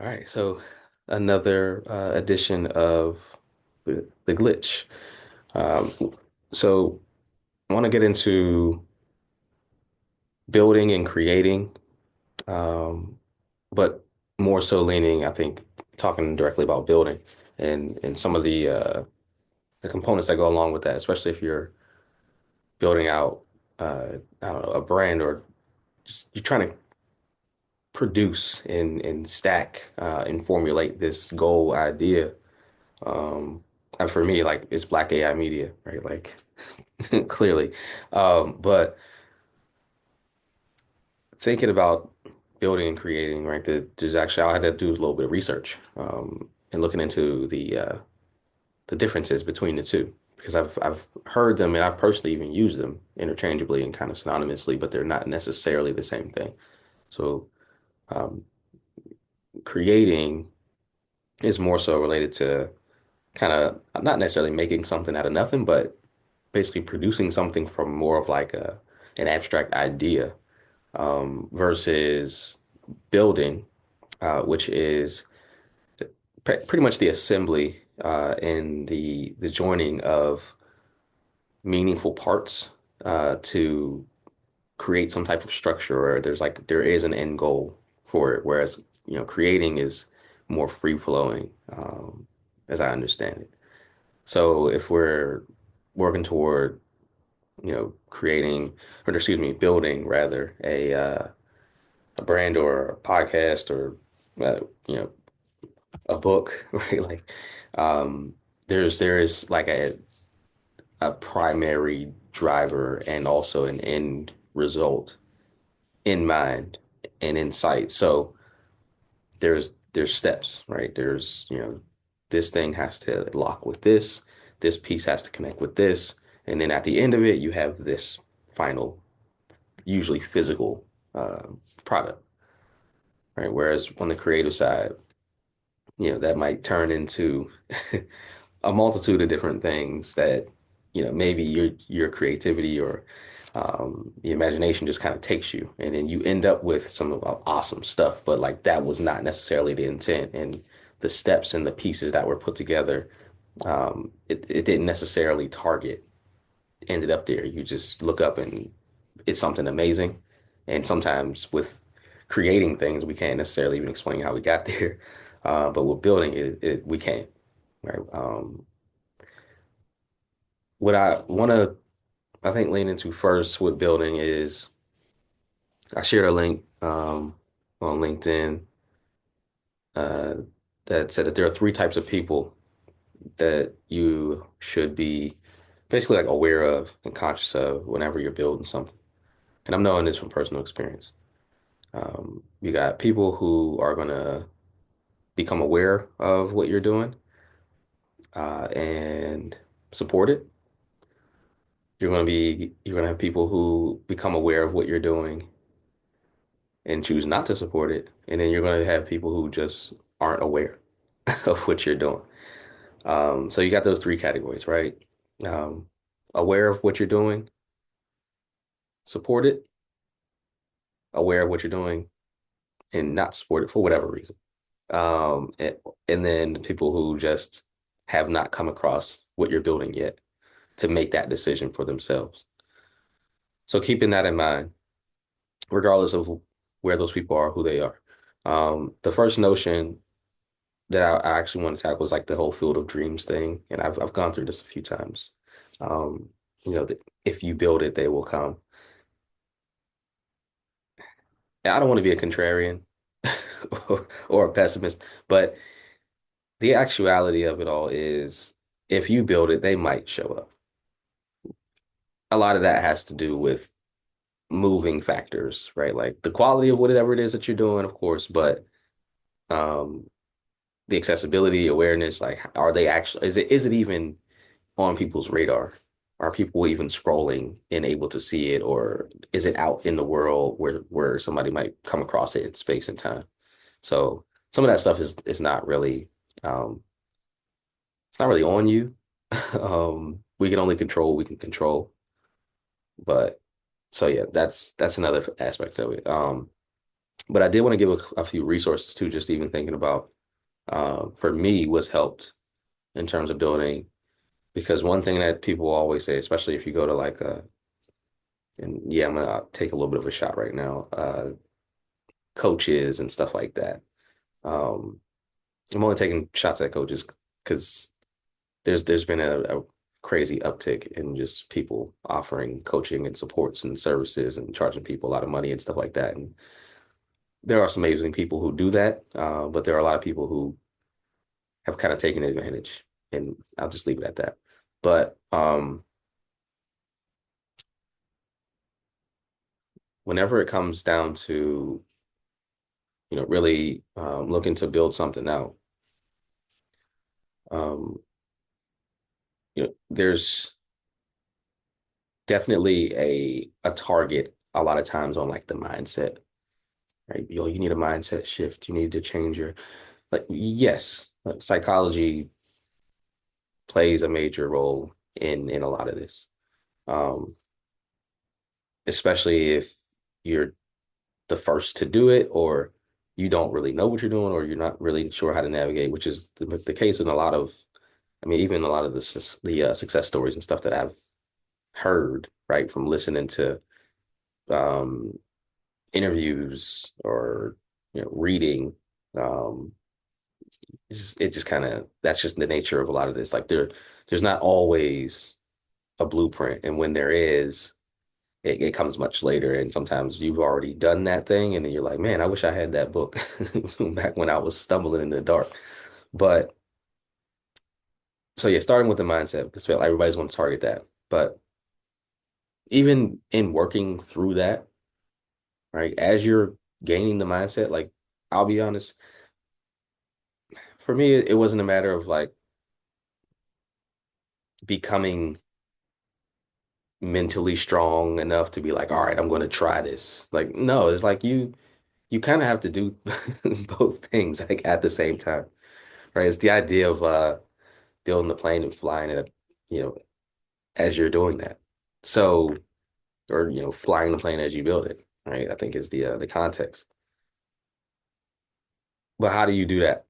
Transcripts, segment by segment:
All right, so another edition of the glitch. Um, so I want to get into building and creating, um, but more so leaning, I think, talking directly about building and some of the components that go along with that, especially if you're building out, I don't know, a brand or just you're trying to produce and stack and formulate this goal idea. And for me, like it's Black AI media, right? Like clearly. But thinking about building and creating, right? There's actually I had to do a little bit of research and looking into the differences between the two because I've heard them and I've personally even used them interchangeably and kind of synonymously, but they're not necessarily the same thing. So um, creating is more so related to kind of not necessarily making something out of nothing, but basically producing something from more of like an abstract idea versus building, which is pretty much the assembly and the joining of meaningful parts to create some type of structure where there is an end goal for it, whereas creating is more free flowing, as I understand it. So if we're working toward creating, or excuse me, building rather a brand or a podcast or uh, you know, a book, right? Like, um, there is like a primary driver and also an end result in mind and in sight. So there's steps, right? This thing has to lock with this piece has to connect with this, and then at the end of it, you have this final, usually physical uh, product, right? Whereas on the creative side, that might turn into a multitude of different things that, maybe your creativity or the imagination just kind of takes you, and then you end up with some awesome stuff. But like that was not necessarily the intent, and the steps and the pieces that were put together, it didn't necessarily target ended up there. You just look up and it's something amazing. And sometimes with creating things, we can't necessarily even explain how we got there. But with building it we can, right? What I want to, I think, lean into first with building is I shared a link on LinkedIn uh, that said that there are three types of people that you should be basically like aware of and conscious of whenever you're building something. And I'm knowing this from personal experience. You got people who are going to become aware of what you're doing and support it. You're going to have people who become aware of what you're doing and choose not to support it. And then you're going to have people who just aren't aware of what you're doing. So you got those three categories, right? Um, Aware of what you're doing, support it, aware of what you're doing, and not support it for whatever reason. Um, and, and then the people who just have not come across what you're building yet to make that decision for themselves. So keeping that in mind, regardless of where those people are, who they are. The first notion that I actually want to tackle is like the whole field of dreams thing, and I've gone through this a few times. Um, if you build it, they will come. And I don't want to be a contrarian or a pessimist, but the actuality of it all is if you build it, they might show up. A lot of that has to do with moving factors, right? Like the quality of whatever it is that you're doing, of course, but um, the accessibility, awareness, like are they actually, is it even on people's radar? Are people even scrolling and able to see it, or is it out in the world where somebody might come across it in space and time? So some of that stuff is not really it's not really on you. We can only control what we can control. But so yeah, that's another aspect of it. But I did want to give a few resources too, just even thinking about for me what's helped in terms of building. Because one thing that people always say, especially if you go to like and yeah, I'm gonna take a little bit of a shot right now, coaches and stuff like that. Um, I'm only taking shots at coaches because there's been a crazy uptick in just people offering coaching and supports and services and charging people a lot of money and stuff like that. And there are some amazing people who do that, but there are a lot of people who have kind of taken advantage, and I'll just leave it at that. But whenever it comes down to, really looking to build something out, um, there's definitely a target a lot of times on like the mindset, right? You need a mindset shift. You need to change your like yes, psychology plays a major role in a lot of this. Um, Especially if you're the first to do it or you don't really know what you're doing or you're not really sure how to navigate, which is the case in a lot of, I mean, even a lot of the success stories and stuff that I've heard, right, from listening to um, interviews or reading. Um, it just kind of that's just the nature of a lot of this. Like there's not always a blueprint, and when there is, it comes much later. And sometimes you've already done that thing, and then you're like, man, I wish I had that book back when I was stumbling in the dark. But so yeah, starting with the mindset because everybody's going to target that. But even in working through that, right, as you're gaining the mindset, like I'll be honest, for me, it wasn't a matter of like becoming mentally strong enough to be like, all right, I'm going to try this. Like, no, it's like you kind of have to do both things like at the same time, right? It's the idea of building the plane and flying it, you know, as you're doing that. So, or flying the plane as you build it, right? I think is the context. But how do you do that?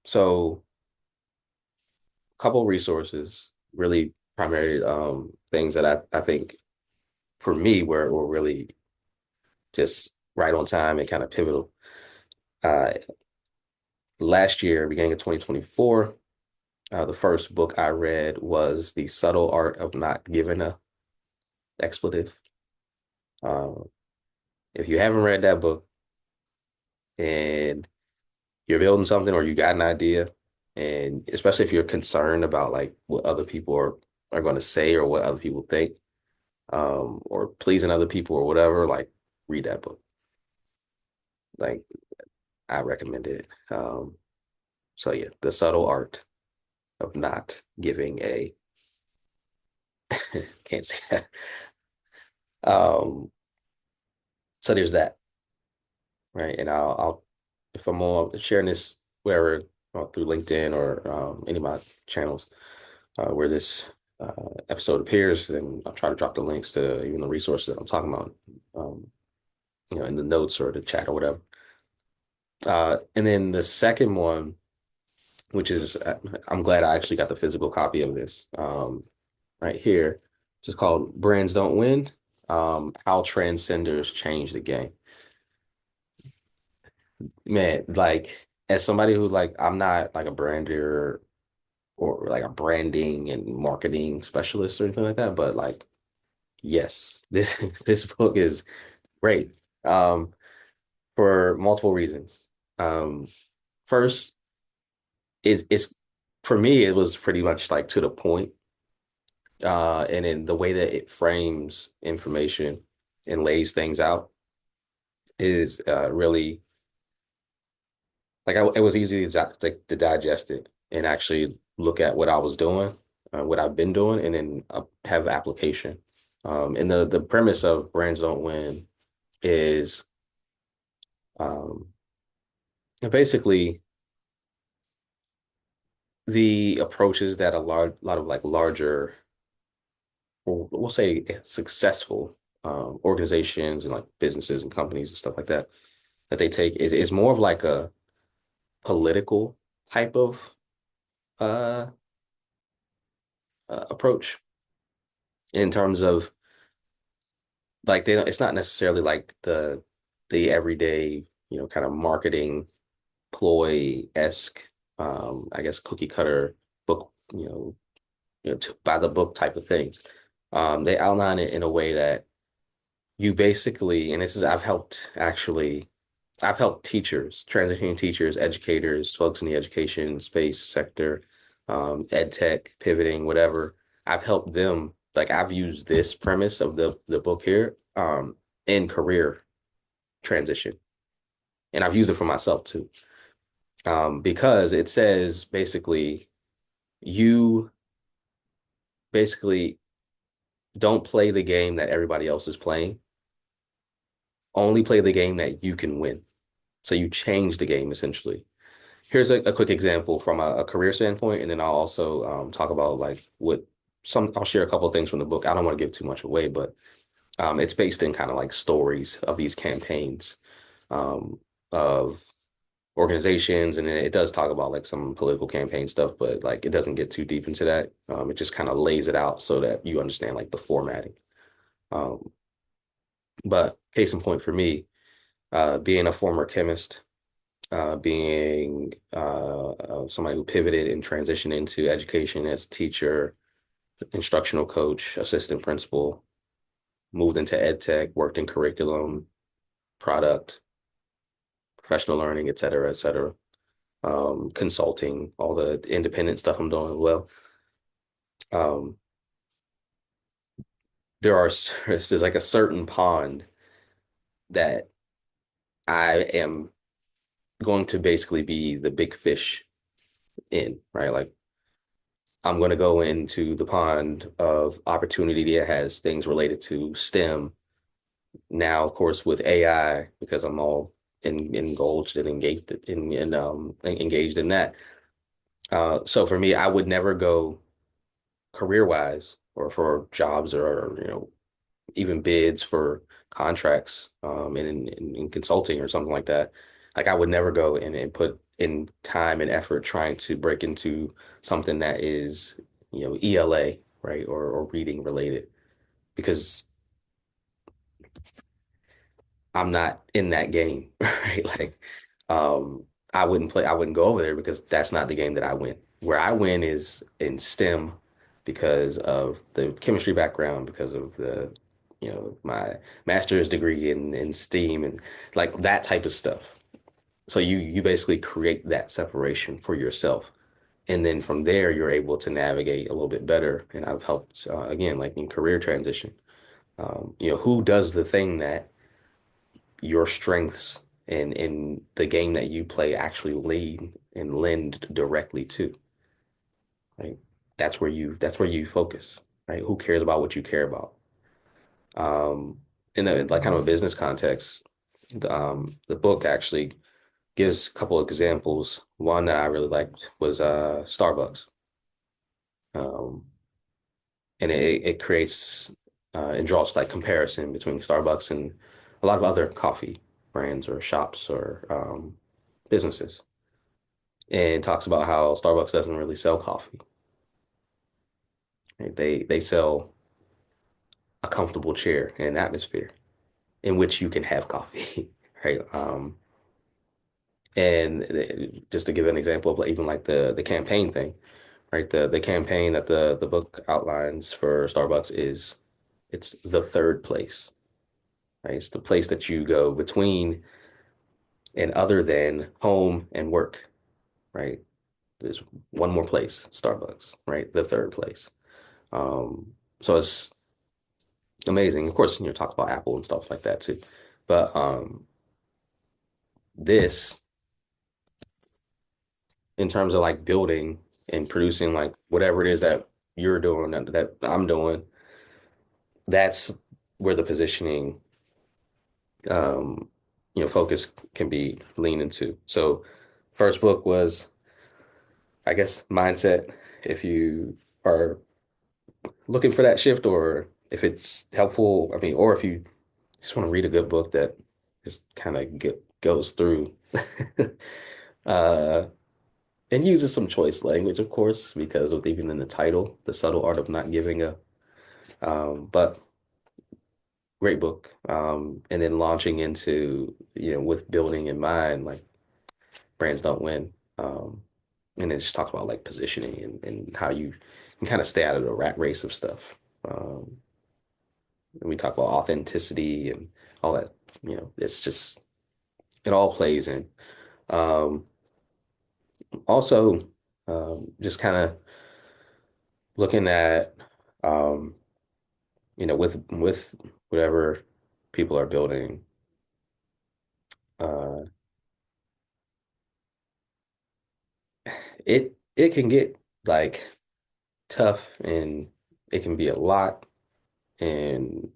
So a couple resources, really primary things that I think for me were really just right on time and kind of pivotal. Uh, Last year, beginning of 2024, the first book I read was The Subtle Art of Not Giving a Expletive. Um, if you haven't read that book and you're building something or you got an idea, and especially if you're concerned about like what other people are going to say or what other people think, or pleasing other people or whatever, like read that book. Like I recommend it. So yeah, The Subtle Art of Not Giving a can't say that. Um, so there's that, right? And I'll if I'm on sharing this wherever through LinkedIn or any of my channels where this episode appears, then I'll try to drop the links to even the resources that I'm talking about, um, in the notes or the chat or whatever. And then the second one, which is I'm glad I actually got the physical copy of this right here, which is called Brands Don't Win, How Transcenders Change the Game. Man, like as somebody who like I'm not like a brander or like a branding and marketing specialist or anything like that, but like yes, this this book is great for multiple reasons. Um, First, it's for me it was pretty much like to the point, and in the way that it frames information and lays things out is really like it was easy to digest it and actually look at what I was doing, what I've been doing, and then have application. And the premise of Brands Don't Win is um, basically the approaches that a lot of like larger, or we'll say successful organizations and like businesses and companies and stuff like that. that they take is more of like a political type of uh, approach in terms of like they don't, it's not necessarily like the everyday, kind of marketing ploy-esque, I guess cookie cutter book, by the book type of things. They outline it in a way that you basically, and this is I've helped teachers, transitioning teachers, educators, folks in the education space sector, ed tech, pivoting, whatever. I've helped them, like I've used this premise of the book here, in career transition. And I've used it for myself too. Because it says basically you basically don't play the game that everybody else is playing. Only play the game that you can win. So you change the game essentially. Here's a quick example from a career standpoint, and then I'll also talk about like I'll share a couple of things from the book. I don't want to give too much away, but it's based in kind of like stories of these campaigns of organizations, and then it does talk about like some political campaign stuff, but like it doesn't get too deep into that. It just kind of lays it out so that you understand like the formatting. Um, but case in point for me, being a former chemist, being somebody who pivoted and transitioned into education as a teacher, instructional coach, assistant principal, moved into ed tech, worked in curriculum, product, professional learning, et cetera, et cetera. Consulting, all the independent stuff I'm doing as well. Um, there's like a certain pond that I am going to basically be the big fish in, right? Like I'm going to go into the pond of opportunity that has things related to STEM. Now, of course, with AI, because I'm all engulfed and engaged in that. So for me, I would never go career wise or for jobs or even bids for contracts in consulting or something like that. Like I would never go and put in time and effort trying to break into something that is, ELA, right, or reading related because I'm not in that game, right? Like, um, I wouldn't go over there because that's not the game that I win. Where I win is in STEM because of the chemistry background, because of my master's degree in STEAM and like that type of stuff. So you basically create that separation for yourself. And then from there, you're able to navigate a little bit better. And I've helped, again, like in career transition, who does the thing that your strengths in the game that you play actually lead and lend directly to, right? That's where you focus, right? Who cares about what you care about? In a like kind of a business context, the book actually gives a couple of examples. One that I really liked was Starbucks. Um, and it creates and draws like comparison between Starbucks and a lot of other coffee brands or shops or businesses, and talks about how Starbucks doesn't really sell coffee. Right? They sell a comfortable chair and an atmosphere in which you can have coffee, right? And just to give an example of like, even like the campaign thing, right? The campaign that the book outlines for Starbucks is it's the third place, right? It's the place that you go between and other than home and work, right? There's one more place, Starbucks, right? The third place. So it's amazing. Of course, talk about Apple and stuff like that too. But this, in terms of like building and producing like whatever it is that you're doing that I'm doing, that's where the positioning um, focus can be leaned into. So first book was, I guess, mindset. If you are looking for that shift or if it's helpful, I mean, or if you just want to read a good book that just kind of goes through uh, and uses some choice language, of course, because with even in the title, The Subtle Art of Not Giving a. But great book. And then launching into, with building in mind, like brands don't win. And then just talk about like positioning and how you can kind of stay out of the rat race of stuff. And we talk about authenticity and all that, it's just, it all plays in. Um, Also, just kind of looking at, um, with whatever people are building, uh, it can get like tough and it can be a lot, and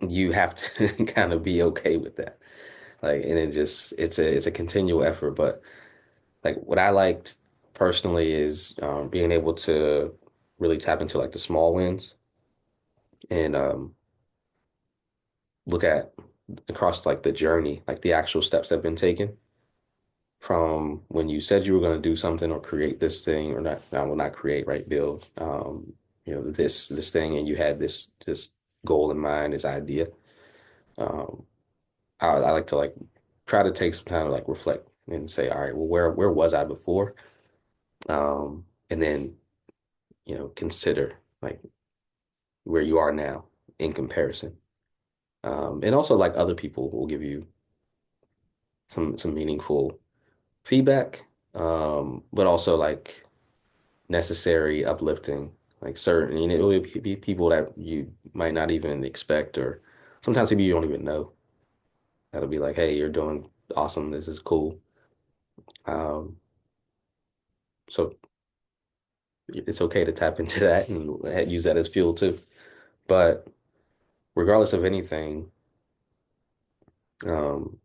you have to kind of be okay with that. Like, and it's a continual effort. But like what I liked personally is being able to really tap into like the small wins and look at across like the journey, like the actual steps that have been taken from when you said you were going to do something or create this thing or not, no, well, not create, right? Build, this thing, and you had this goal in mind, this idea. Um, I like to like try to take some time to like reflect and say, all right, well, where was I before? And then, consider like where you are now in comparison. And also like other people will give you some meaningful feedback, but also like necessary uplifting, like certain, it will be people that you might not even expect, or sometimes people you don't even know. That'll be like, hey, you're doing awesome. This is cool. Um, so it's okay to tap into that and use that as fuel too. But regardless of anything, um,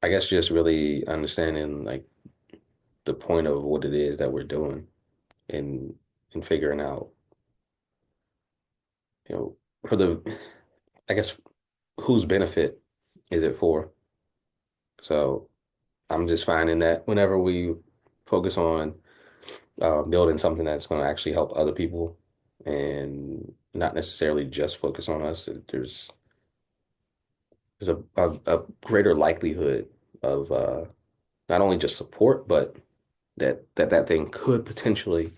I guess just really understanding like the point of what it is that we're doing and figuring out, you know, for the, I guess, whose benefit is it for? So I'm just finding that whenever we focus on building something that's going to actually help other people and not necessarily just focus on us, there's a greater likelihood of not only just support, but that thing could potentially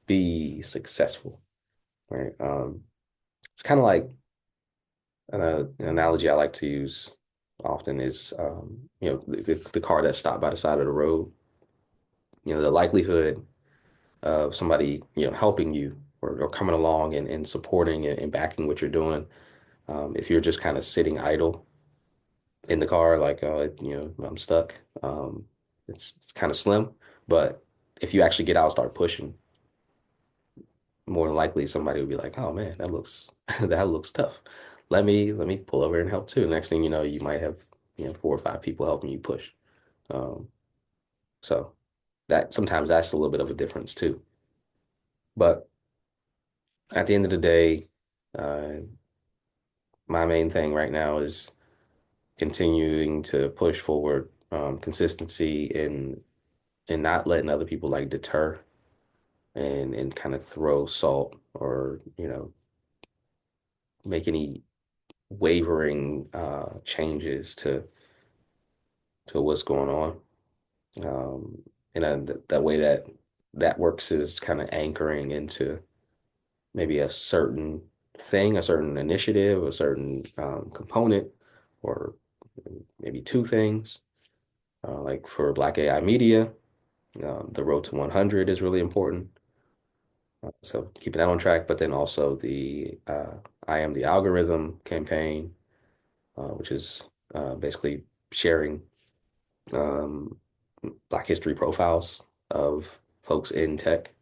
be successful, right? It's kind of like an analogy I like to use often is, the car that stopped by the side of the road. The likelihood of somebody, helping you or coming along and supporting and backing what you're doing. If you're just kind of sitting idle in the car, like, I'm stuck, it's kind of slim. But if you actually get out and start pushing, more than likely somebody will be like, "Oh man, that looks that looks tough. Let me pull over and help too." Next thing you know, you might have, four or five people helping you push. Um, so that sometimes that's a little bit of a difference too. But at the end of the day, uh, my main thing right now is continuing to push forward, consistency and not letting other people like deter and kind of throw salt or, make any wavering changes to what's going on. And that way that works is kind of anchoring into maybe a certain thing, a certain initiative, a certain component, or maybe two things. Like for Black AI Media, the Road to 100 is really important. So keeping that on track, but then also the I Am the Algorithm campaign, which is basically sharing um, Black history profiles of folks in tech,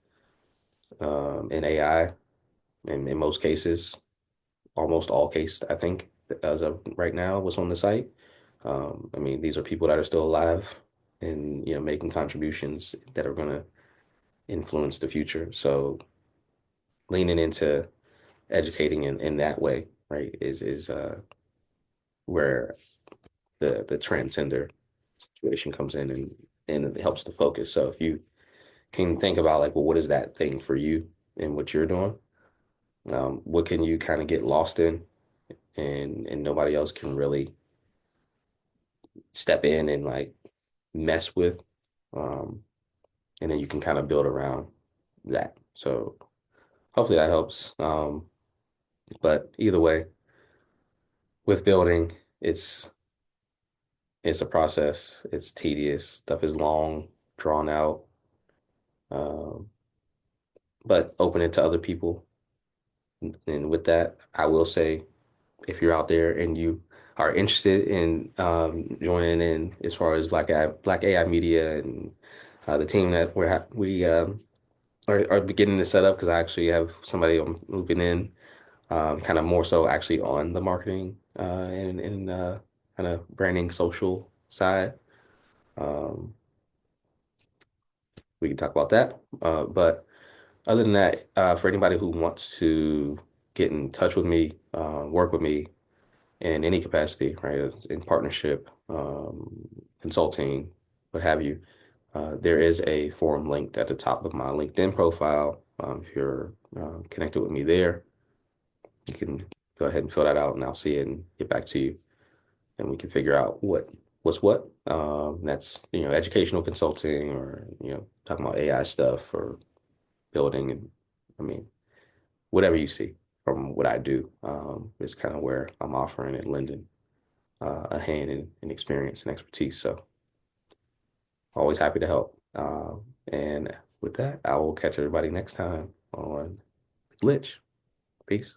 in AI, and in most cases, almost all cases, I think, as of right now, what's on the site. I mean, these are people that are still alive and, making contributions that are going to influence the future. So leaning into educating in that way, right, is where the transcender situation comes in and it helps to focus. So if you can think about like, well, what is that thing for you and what you're doing? What can you kind of get lost in and nobody else can really step in and like mess with. Um, and then you can kind of build around that. So hopefully that helps. But either way, with building, it's it's a process. It's tedious. Stuff is long, drawn out. Um, but open it to other people. And with that, I will say, if you're out there and you are interested in joining in as far as Black AI Media and the team that we are beginning to set up, because I actually have somebody moving in, kind of more so actually on the marketing and kind of branding social side. Um, we can talk about that. But other than that, for anybody who wants to get in touch with me, work with me in any capacity, right, in partnership, consulting, what have you, there is a forum linked at the top of my LinkedIn profile. If you're connected with me there, you can go ahead and fill that out, and I'll see it and get back to you, and we can figure out what's what. That's educational consulting, or talking about AI stuff or building, and I mean whatever you see from what I do is kind of where I'm offering and lending a hand in experience and expertise. So always happy to help. And with that, I will catch everybody next time on Glitch. Peace.